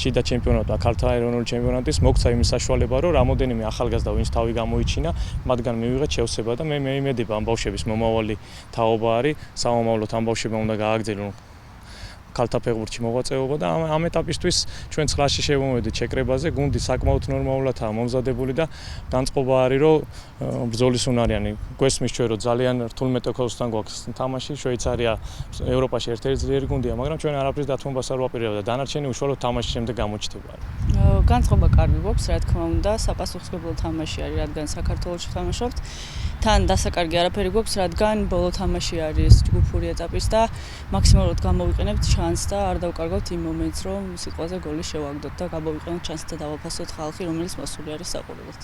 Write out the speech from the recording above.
შიდა ჩემპიონატა, ქალთა ეროვნული ჩემპიონატის მოგცა იმის საშუალება, რომ რამოდენიმე ახალგაზრდა ვინც თავი გამოიჩინა, მათგან მივიღეთ შევსება და მე იმედები ამ ბავშვების მომავალი თაობა არის, სამომავლოდ ამ ბავშვებმა უნდა გააგრძელონ ქალთა ფეხბურთში მოღვაწეობა და ამ ეტაპისთვის ჩვენ 9-ში შევმოვედით შეკრებაზე, გუნდი საკმაოდ ნორმალურადაა მომზადებული და განწყობა არის, რომ ბრძოლის უნარიანი გვესმის ჩვენ რომ ძალიან რთულ მეტოქოსთან გვაქვს თამაში, შვეიცარია ევროპაში ერთ-ერთი ძლიერი გუნდია, მაგრამ ჩვენ არაფრის დათმობას არ ვაპირებდა და დანარჩენი უშუალოდ თამაშის შემდეგ გამოჩნდება. განწყობა კარგი გვაქვს, რა თქმა უნდა, საპასუხისმგებლო თამაში არის, რადგან საქართველოში ვთამაშობთ. თან დასაკარგი არაფერი გვაქვს, რადგან ბოლო თამაში არის ჯგუფური ეტაპის და მაქსიმალურად გამოვიყენებთ ჩანს და არ დავკარგავთ იმ მომენტს, რომ სიტყვაზე გოლი შევაგდოთ და გამოვიყენოთ ჩანს და დავაფასოთ ხალხი, რომელიც მოსული არის საყურებლად.